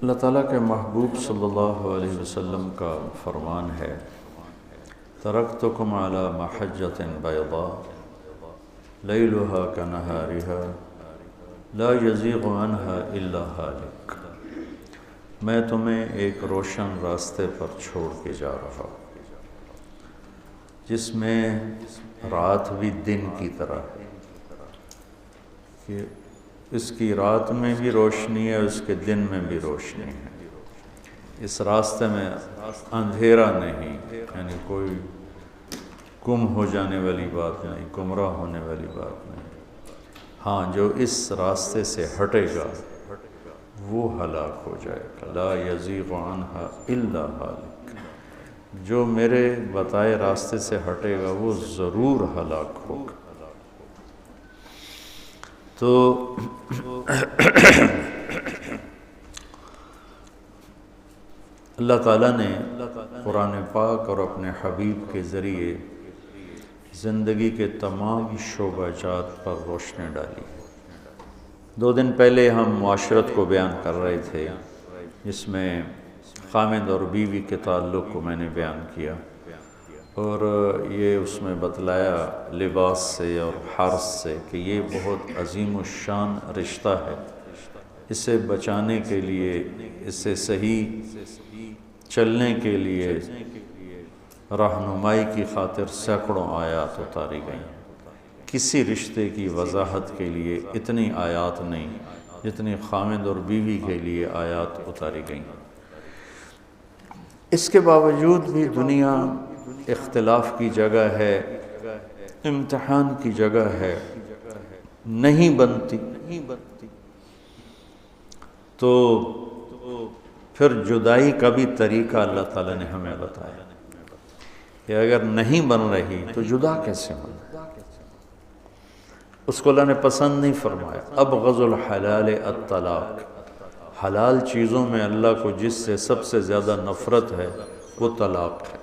اللہ تعالیٰ کے محبوب صلی اللہ علیہ وسلم کا فرمان ہے، ترکتکم علی محجۃ بیضاء لیلھا کنہارھا لا یزیغ عنہا الا ھالک۔ میں تمہیں ایک روشن راستے پر چھوڑ کے جا رہا ہوں جس میں رات بھی دن کی طرح ہے، کہ اس کی رات میں بھی روشنی ہے، اس کے دن میں بھی روشنی ہے۔ اس راستے میں اندھیرا نہیں، یعنی کوئی گم ہو جانے والی بات نہیں، گمراہ ہونے والی بات نہیں۔ ہاں، جو اس راستے سے ہٹے گا وہ ہلاک ہو جائے گا۔ لا یزیغ عنہا الا ھالک، جو میرے بتائے راستے سے ہٹے گا وہ ضرور ہلاک ہوگا۔ تو اللہ تعالیٰ نے قرآن پاک اور اپنے حبیب کے ذریعے زندگی کے تمام شعبہ جات پر روشنی ڈالی۔ 2 دن پہلے ہم معاشرت کو بیان کر رہے تھے، جس میں خامد اور بیوی کے تعلق کو میں نے بیان کیا، اور یہ اس میں بتلایا لباس سے اور حرث سے کہ یہ بہت عظیم الشان رشتہ ہے۔ اسے بچانے کے لیے، اس سے صحیح چلنے کے لیے رہنمائی کی خاطر سینکڑوں آیات اتاری گئی ہیں۔ کسی رشتے کی وضاحت کے لیے اتنی آیات نہیں جتنی خامد اور بیوی کے لیے آیات اتاری گئیں۔ اس کے باوجود بھی دنیا اختلاف کی جگہ ہے، امتحان کی جگہ ہے، نہیں بنتی تو پھر جدائی کا بھی طریقہ اللہ تعالیٰ نے ہمیں بتایا کہ اگر نہیں بن رہی تو جدا کیسے ہونا۔ اس کو اللہ نے پسند نہیں فرمایا۔ ابغض الحلال الطلاق، حلال چیزوں میں اللہ کو جس سے سب سے زیادہ نفرت ہے وہ طلاق ہے،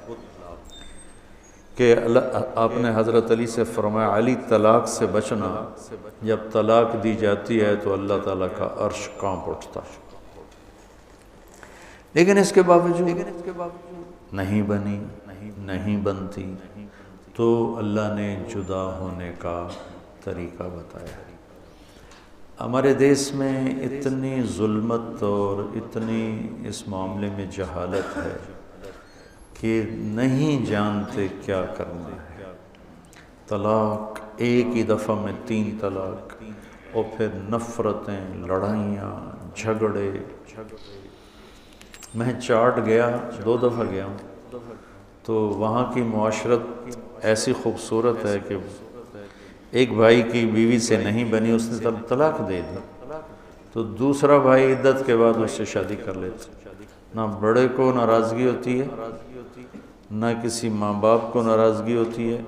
کہ آپ نے حضرت علی سے فرمایا، علی طلاق سے بچنا، جب طلاق دی جاتی ہے تو اللہ تعالیٰ کا عرش کانپ اٹھتا ہے۔ لیکن اس کے باوجود نہیں بنی، نہیں بنتی، تو اللہ نے جدا ہونے کا طریقہ بتایا۔ ہمارے دیس میں اتنی ظلمت اور اتنی اس معاملے میں جہالت ہے کہ نہیں جانتے کیا کرنا ہے۔ طلاق، ایک ہی دفعہ میں 3 طلاق، اور پھر نفرتیں، لڑائیاں، جھگڑے۔ میں چاٹ گیا، 2 دفعہ گیا ہوں، تو وہاں کی معاشرت ایسی خوبصورت ہے کہ ایک بھائی کی بیوی سے نہیں بنی، اس نے طلاق دے دی، تو دوسرا بھائی عدت کے بعد اس سے شادی کر لیتا۔ نہ بڑے کو ناراضگی ہوتی ہے، نہ کسی ماں باپ کو ناراضگی ہوتی ہے،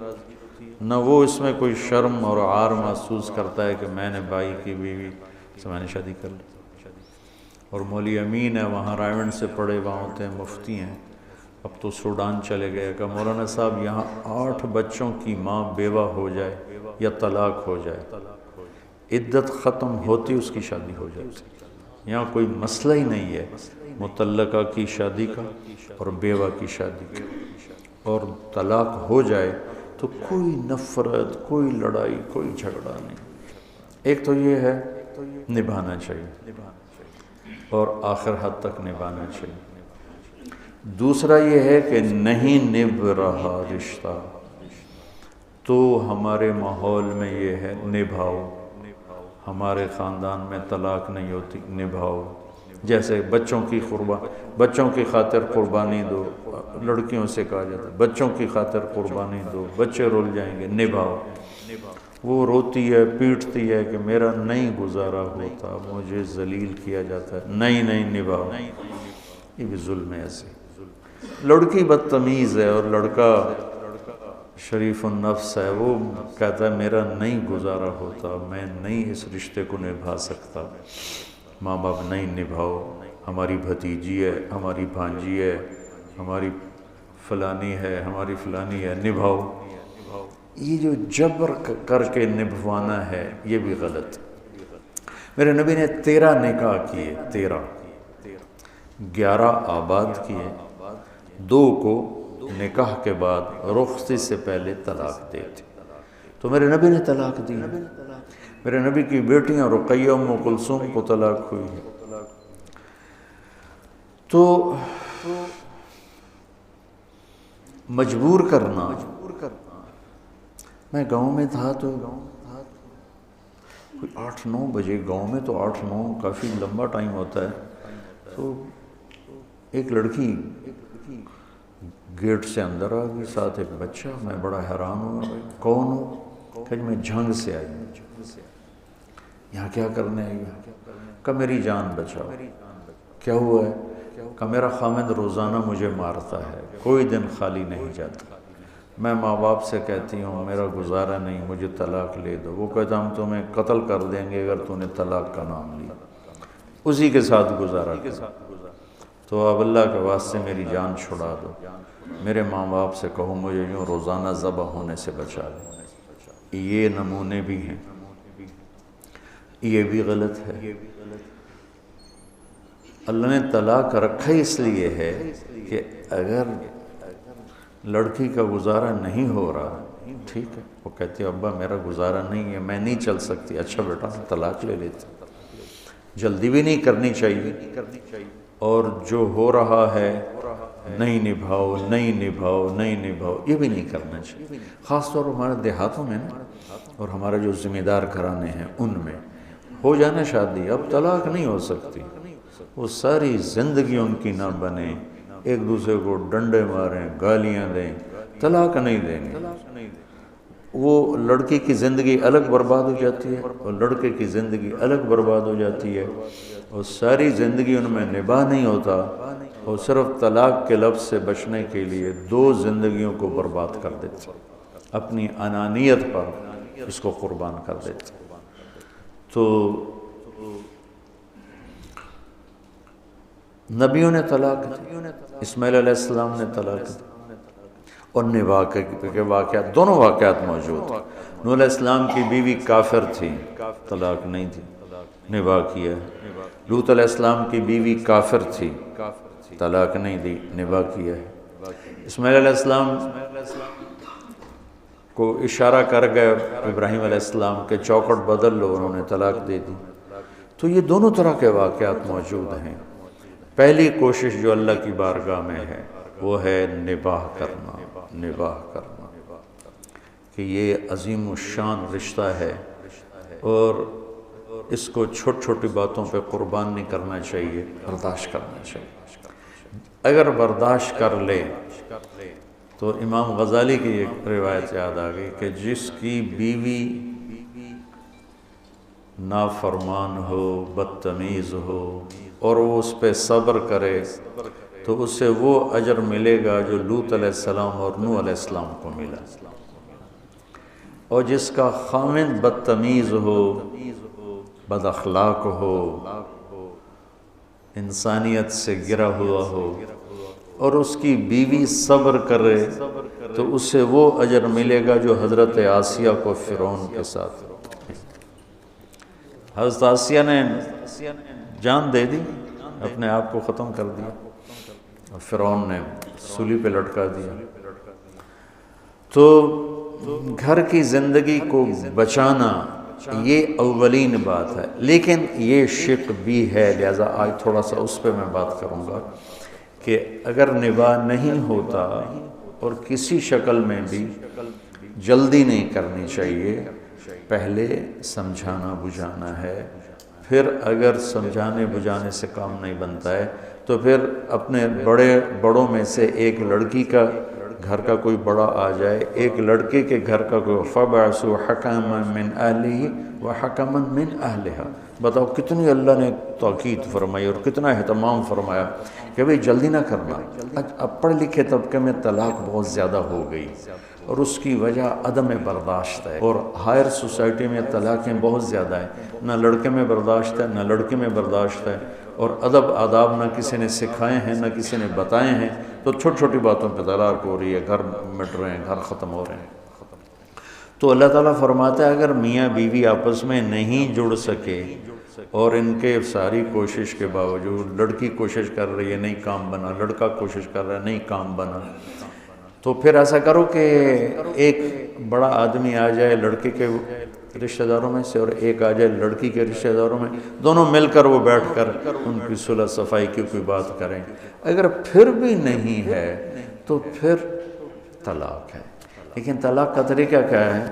نہ وہ اس میں کوئی شرم اور عار محسوس کرتا ہے کہ میں نے بھائی کی بیوی سے میں نے شادی کر لی۔ اور مولوی امین ہے، وہاں رائیونڈ سے پڑھے، وہاں ہوتے ہیں، مفتی ہیں، اب تو سوڈان چلے گئے، کہ مولانا صاحب یہاں 8 بچوں کی ماں بیوہ ہو جائے یا طلاق ہو جائے، عدت ختم ہوتی اس کی شادی ہو جاتی۔ یہاں کوئی مسئلہ ہی نہیں ہے مطلقہ کی شادی کا اور بیوہ کی شادی کا، اور طلاق ہو جائے تو کوئی نفرت، کوئی لڑائی، کوئی جھگڑا نہیں۔ ایک تو یہ ہے نبھانا چاہیے، اور آخر حد تک نبھانا چاہیے۔ دوسرا یہ ہے کہ نہیں نبھ رہا رشتہ، تو ہمارے ماحول میں یہ ہے نبھاؤ۔ ہمارے خاندان میں طلاق نہیں ہوتی، نبھاؤ۔ جیسے بچوں کی خاطر قربانی دو، لڑکیوں سے کہا جاتا ہے بچوں کی خاطر قربانی دو، بچے رول جائیں گے، نبھاؤ۔ وہ روتی ہے، پیٹتی ہے کہ میرا نہیں گزارا ہوتا، مجھے ذلیل کیا جاتا ہے، نہیں نبھاؤ۔ یہ بھی ظلم ہے۔ ایسے لڑکی بدتمیز ہے اور لڑکا شریف النفس ہے، وہ کہتا ہے میرا نہیں گزارا ہوتا، میں نہیں اس رشتے کو نبھا سکتا۔ ماں باپ نہیں، نبھاؤ، ہماری بھتیجی ہے، ہماری بھانجی ہے، ہماری فلانی ہے، ہماری فلانی ہے، نبھاؤ۔ یہ جو جبر کر کے نبھوانا ہے یہ بھی غلط۔ میرے نبی نے 13 نکاح کیے، 13۔ 11 آباد کیے، 2 کو نکاح کے بعد رخصتی سے پہلے طلاق دے دی۔ تو میرے نبی نے طلاق دی، میرے نبی کی بیٹیاں رقیہ ام کلثوم کو طلاق ہوئی ہے۔ تو مجبور کرنا، میں گاؤں میں تھا تو کوئی 8-9 بجے، گاؤں میں تو 8-9 کافی لمبا ٹائم ہوتا ہے، تو ایک لڑکی گیٹ سے اندر آ گئی، ساتھ ایک بچہ۔ میں بڑا حیران ہوا، کون ہو؟ کہ میں جھنگ سے آئی ہوں۔ یہاں کیا کرنے آئی ہوں؟ کہ میری جان بچاؤ۔ کیا ہوا ہے؟ کہ میرا خامد روزانہ مجھے مارتا ہے، کوئی دن خالی نہیں جاتا، میں ماں باپ سے کہتی ہوں میرا گزارا نہیں، مجھے طلاق لے دو، وہ کہتا ہم تمہیں قتل کر دیں گے اگر تو نے طلاق کا نام لیا، اسی کے ساتھ گزارا کر، تو اب اللہ کے واسطے میری جان چھڑا دو، میرے ماں باپ سے کہو مجھے یوں روزانہ ذبح ہونے سے بچا دو۔ یہ نمونے بھی ہیں، یہ بھی غلط ہے۔ اللہ نے طلاق رکھا اس لیے ہے کہ اگر لڑکی کا گزارا نہیں ہو رہا، ٹھیک ہے، وہ کہتی ہے ابا میرا گزارا نہیں ہے، میں نہیں چل سکتی، اچھا بیٹا طلاق لے لیتے۔ جلدی بھی نہیں کرنی چاہیے، اور جو ہو رہا ہے نہیں نبھاؤ نہیں نبھاؤ نہیں نبھاؤ، یہ بھی نہیں کرنا چاہیے۔ خاص طور پر ہمارے دیہاتوں میں نا، اور ہمارے جو ذمہ دار گھرانے ہیں ان میں ہو جانا شادی، اب طلاق نہیں ہو سکتی، وہ ساری زندگی ان کی نہ بنے، ایک دوسرے کو ڈنڈے ماریں، گالیاں دیں، طلاق نہیں دیں گے، وہ لڑکی کی زندگی الگ برباد ہو جاتی ہے اور لڑکے کی زندگی الگ برباد ہو جاتی ہے، اور ساری زندگی ان میں نباہ نہیں ہوتا، اور صرف طلاق کے لفظ سے بچنے کے لیے 2 زندگیوں کو برباد کر دیتے، اپنی انانیت پر اس کو قربان کر دیتے۔ تو نبیوں نے طلاق دی، اسماعیل علیہ السلام نے طلاق دی، اور نباہ کے واقعات، دونوں واقعات موجود ہیں۔ نوح علیہ السلام کی بیوی کافر تھی، طلاق نہیں دی، نباہ کیا ہے۔ لوط علیہ السلام کی بیوی کافر تھی، طلاق نہیں دی، نباہ کیا ہے۔ اسماعیل علیہ السلام کو اشارہ کر گئے ابراہیم علیہ السلام کے چوکھٹ بدل لو، انہوں نے طلاق دے دی۔ تو یہ دونوں طرح کے واقعات موجود ہیں۔ پہلی کوشش جو اللہ کی بارگاہ میں ہے وہ ہے نباہ کرنا، نباہ کرنا، کہ یہ عظیم الشان رشتہ ہے، اور اس کو چھوٹی چھوٹی باتوں پہ قربان نہیں کرنا چاہیے، برداشت کرنا چاہیے۔ اگر برداشت کر لے تو امام غزالی کی ایک روایت یاد آ گئی کہ جس کی بیوی نافرمان ہو، بدتمیز ہو، اور وہ اس پہ صبر کرے تو اسے وہ اجر ملے گا جو لوط علیہ السلام اور نوح علیہ السلام کو ملا، اور جس کا خامند بدتمیز ہو، بد اخلاق ہو، انسانیت سے گرا ہوا ہو، اور اس کی بیوی صبر کرے تو اسے وہ اجر ملے گا جو حضرت آسیہ کو فرعون کے ساتھ، حضرت آسیہ نے جان دے دی، اپنے آپ کو ختم کر دیا، اور فرعون نے سولی پہ لٹکا دیا۔ تو گھر کی زندگی کو بچانا یہ اولین بات ہے، لیکن یہ شق بھی ہے، لہذا آج تھوڑا سا اس پہ میں بات کروں گا کہ اگر نباہ نہیں ہوتا اور کسی شکل میں بھی، جلدی نہیں کرنی چاہیے، پہلے سمجھانا بجھانا ہے، پھر اگر سمجھانے بجھانے سے کام نہیں بنتا ہے تو پھر اپنے بڑوں میں سے ایک لڑکی کا گھر کا کوئی بڑا آ جائے، ایک لڑکے کے گھر کا کوئی، فَبَعْثُوا حَكَمًا مِّنْ أَهْلِهِ وَحَكَمًا مِّنْ أَهْلِهَا۔ بتاؤ کتنی اللہ نے تاکید فرمائی اور کتنا اہتمام فرمایا کہ بھئی جلدی نہ کرنا۔ اب پڑھ لکھے طبقے میں طلاق بہت زیادہ ہو گئی، اور اس کی وجہ عدم برداشت ہے، اور ہائر سوسائٹی میں طلاقیں بہت زیادہ ہیں، نہ لڑکے میں برداشت ہے نہ لڑکی میں برداشت ہے، اور ادب آداب نہ کسی نے سکھائے ہیں نہ کسی نے بتائے ہیں، تو چھوٹی چھوٹی باتوں پہ طلاق ہو رہی ہے، گھر مٹ رہے ہیں، گھر ختم ہو رہے ہیں۔ تو اللہ تعالیٰ فرماتا ہے اگر میاں بیوی آپس میں نہیں جڑ سکے اور ان کے ساری کوشش کے باوجود لڑکی کوشش کر رہی ہے نہیں کام بنا، لڑکا کوشش کر رہا ہے نہیں کام بنا، تو پھر ایسا کرو کہ ایک بڑا آدمی آ جائے لڑکے کے رشتہ داروں میں سے اور ایک آ جائے لڑکی کے رشتہ داروں میں، دونوں مل کر وہ بیٹھ کر ان کی صلح صفائی کی کوئی بات کریں۔ اگر پھر بھی نہیں ہے تو پھر طلاق ہے۔ لیکن طلاق کا طریقہ کیا ہے؟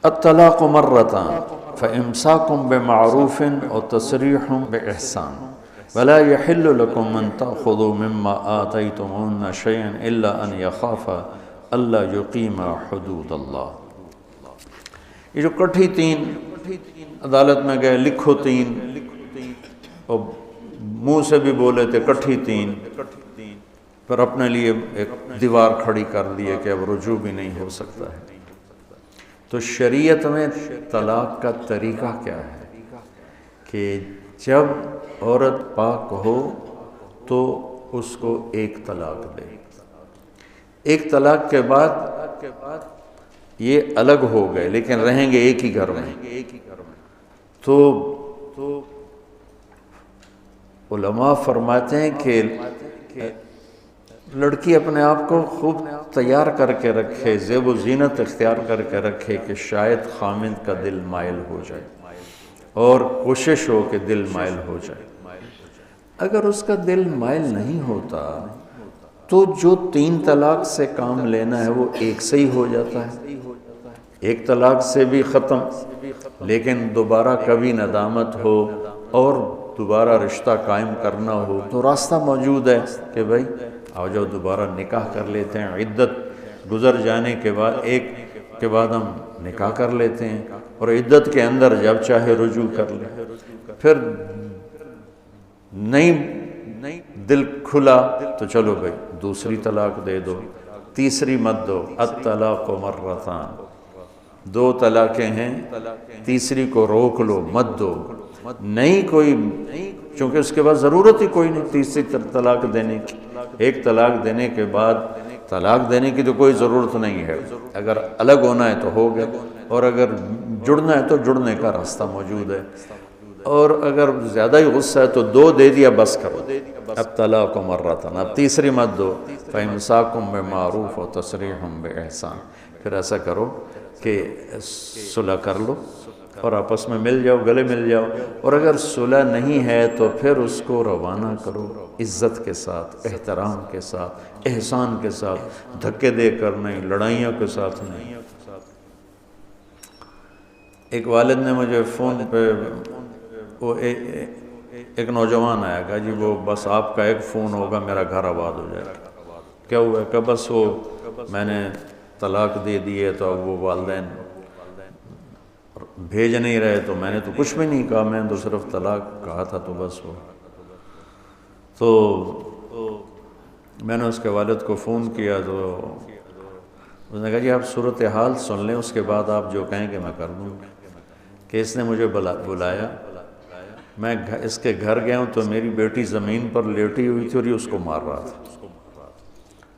الطلاق مرتان فامساک بمعروف او تسریح باحسان ولا يحل لكم ان تأخذوا مما آتيتموهن شيئا الا ان يخافا الا يقيما حدود اللہ۔ یہ جو کٹھی تین عدالت میں گئے، لکھو تین، اور منہ سے بھی بولے تھے کٹھی تین، پھر اپنے لیے ایک دیوار کھڑی کر دیے کہ اب رجوع بھی نہیں ہو سکتا ہے۔ تو شریعت میں طلاق کا طریقہ کیا ہے کہ جب عورت پاک ہو تو اس کو ایک طلاق دے، ایک طلاق کے بعد یہ الگ ہو گئے لیکن رہیں گے ایک ہی گھر میں، تو علماء فرماتے ہیں کہ لڑکی اپنے آپ کو خوب تیار کر کے رکھے، زیب و زینت اختیار کر کے رکھے کہ شاید خامند کا دل مائل ہو جائے، اور کوشش ہو کہ دل مائل ہو جائے۔ اگر اس کا دل مائل نہیں ہوتا تو جو تین طلاق سے کام لینا ہے وہ ایک سے ہی ہو جاتا ہے، ایک طلاق سے بھی ختم، لیکن دوبارہ کبھی ندامت ہو اور دوبارہ رشتہ قائم کرنا ہو تو راستہ موجود ہے کہ بھائی آؤ جاؤ دوبارہ نکاح کر لیتے ہیں، عدت گزر جانے کے بعد ایک کے بعد ہم نکاح کر لیتے ہیں، اور عدت کے اندر جب چاہے رجوع کر لیں۔ پھر نہیں دل کھلا تو چلو بھائی دوسری طلاق دے دو، تیسری مت دو۔ الطلاق مرتان، دو طلاقیں ہیں، تیسری کو روک لو، مت دو۔ نہیں کوئی، چونکہ اس کے بعد ضرورت ہی کوئی نہیں تیسری طلاق دینے کی، ایک طلاق دینے کے بعد طلاق دینے کی تو کوئی ضرورت نہیں ہے۔ اگر الگ ہونا ہے تو ہو گیا، اور اگر جڑنا ہے تو جڑنے کا راستہ موجود ہے، اور اگر زیادہ ہی غصہ ہے تو دو دے دیا بس کرو۔ اب طلاق مرتان، اب تیسری مت دو۔ فامساک بمعروف و تسریح باحسان، پھر ایسا کرو کہ صلح کر لو اور آپس میں مل جاؤ، گلے مل جاؤ، اور اگر صلح نہیں ہے تو پھر اس کو روانہ کرو عزت کے ساتھ، احترام کے ساتھ، احسان کے ساتھ، دھکے دے کر نہیں، لڑائیوں کے ساتھ نہیں۔ ایک والد نے مجھے فون پہ وہ ایک نوجوان آیا، کہا جی وہ بس آپ کا ایک فون ہوگا میرا گھر آباد ہو جائے گا۔ کیا ہوا؟ کہ بس وہ میں نے طلاق دے دی ہے تو اب وہ والدین بھیج نہیں رہے، تو میں نے تو کچھ بھی نہیں کہا، میں نے تو صرف طلاق کہا تھا، تو بس وہ تو میں نے اس کے والد کو فون کیا تو اس نے کہا جی آپ صورتحال سن لیں، اس کے بعد آپ جو کہیں کہ میں کر دوں گا۔ کہ اس نے مجھے بلایا، میں اس کے گھر گیا ہوں تو میری بیٹی زمین پر لیٹی ہوئی تھی اور یہ اس کو مار رہا تھا،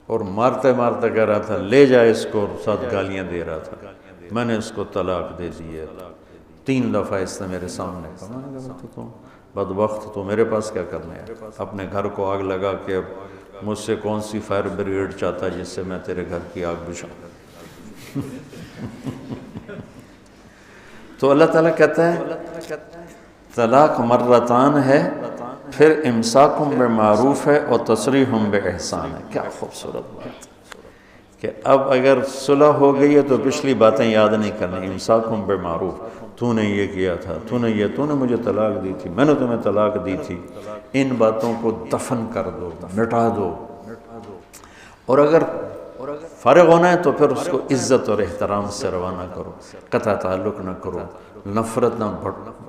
اور مارتے مارتے کہہ رہا تھا لے جائے اس کو، اور ساتھ گالیاں دے رہا تھا۔ میں نے اس کو طلاق دے دی ہے، 3 دفعہ اس نے میرے سامنے کہا۔ میں نے کہا تو بدبخت، تو میرے پاس کیا کرنا ہے؟ اپنے گھر کو آگ لگا کے اب مجھ سے کون سی فائر بریگیڈ چاہتا ہے جس سے میں تیرے گھر کی آگ بجھاؤں؟ تو اللہ تعالیٰ کہتا ہے طلاق مرتان ہے، پھر امساکم بمعروف ہے اور تسریح باحسان ہے۔ کیا خوبصورت بات کہ اب اگر صلح ہو گئی ہے تو پچھلی باتیں یاد نہیں کرنی۔ امساکم بمعروف، تو نے یہ کیا تھا، تو نے مجھے طلاق دی تھی، میں نے تمہیں طلاق دی تھی، ان باتوں کو دفن کر دو، مٹا دو۔ اور اگر فارغ ہونا ہے تو پھر اس کو عزت اور احترام سے روانہ کرو، قطع تعلق نہ کرو، نفرت نہ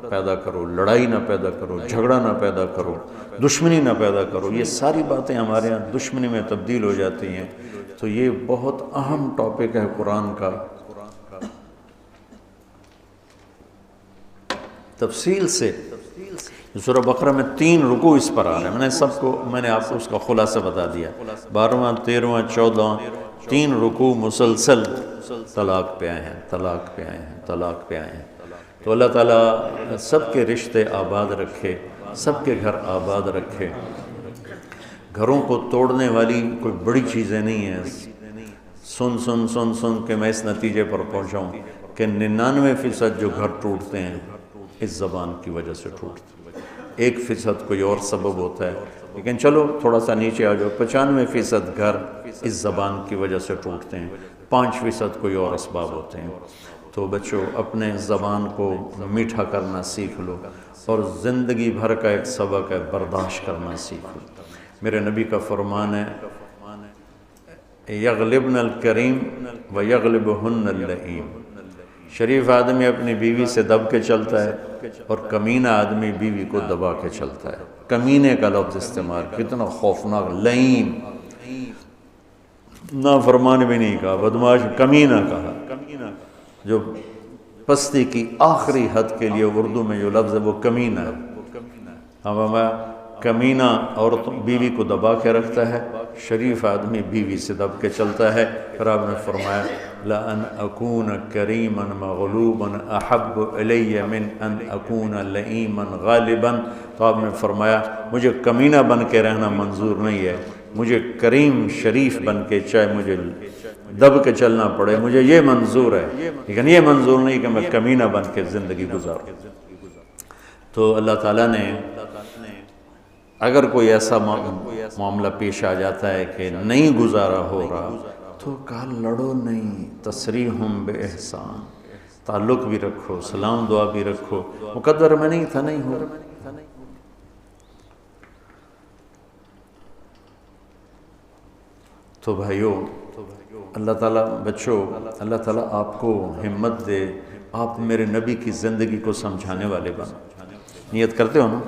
پیدا کرو، لڑائی نہ پیدا کرو، جھگڑا نہ پیدا کرو، دشمنی نہ پیدا کرو۔ یہ ساری باتیں ہمارے ہاں دشمنی میں تبدیل ہو جاتی ہیں، تو یہ بہت اہم ٹاپک ہے قرآن کا۔ تفصیل سے سورہ بقرہ میں 3 رکوع اس پر آ رہے ہیں، میں نے آپ کو اس کا خلاصہ بتا دیا۔ 12واں 13واں 14واں 3 رکوع مسلسل طلاق پہ آئے ہیں، طلاق پہ آئے ہیں، طلاق پہ آئے ہیں۔ تو اللہ تعالیٰ سب کے رشتے آباد رکھے، سب کے گھر آباد رکھے۔ گھروں کو توڑنے والی کوئی بڑی چیزیں نہیں ہیں۔ سن سن سن سن کے میں اس نتیجے پر پہنچا ہوں کہ 99% جو گھر ٹوٹتے ہیں اس زبان کی وجہ سے ٹوٹتے ہیں، 1% کوئی اور سبب ہوتا ہے، لیکن چلو تھوڑا سا نیچے آ جاؤ، 95% گھر اس زبان کی وجہ سے ٹوٹتے ہیں، 5% کوئی اور اسباب ہوتے ہیں۔ تو بچوں اپنے زبان کو میٹھا کرنا سیکھ لو، اور زندگی بھر کا ایک سبق ہے برداشت کرنا سیکھ لو۔ میرے نبی کا فرمان ہے یغلبن الکریم و یغلبہن اللئیم، شریف آدمی اپنی بیوی سے دب کے چلتا ہے اور کمینہ آدمی بیوی کو دبا کے چلتا ہے۔ کمینے کا لفظ استعمال، کتنا خوفناک، لئیم، نافرمان بھی نہیں کہا، بدمعاش، کمینہ کہا، جو پستی کی آخری حد کے لیے اردو میں جو لفظ ہے وہ کمینہ ہے۔ ہمیں کمینہ عورت بیوی کو دبا کے رکھتا ہے، شریف آدمی بیوی سے دب کے چلتا ہے۔ پھر آپ نے فرمایا لَأَنْ أَكُونَ كَرِيمًا مَغْلُوبًا أَحَبُّ إِلَيَّ مِنْ أَنْ أَكُونَ لَئِيمًا غَالِبًا، تو آپ نے فرمایا مجھے کمینہ بن کے رہنا منظور نہیں ہے، مجھے کریم شریف بن کے چاہے مجھے دب کے چلنا پڑے، مجھے یہ منظور ہے، لیکن یہ منظور نہیں کہ میں کمینہ بن کے زندگی گزاروں۔ تو اللہ تعالیٰ نے اگر کوئی ایسا معاملہ پیش آ جاتا ہے کہ نہیں گزارا ہو رہا تو کہا لڑو نہیں، تسریحم بِإِحْسَان، تعلق بھی رکھو، سلام دعا بھی رکھو، مقدر میں نہیں تھا، نہیں ہو رہا۔ تو بھائیو اللہ تعالیٰ، بچوں اللہ تعالیٰ آپ کو ہمت دے، آپ میرے نبی کی زندگی کو سمجھانے والے بنو۔ نیت کرتے ہو نا؟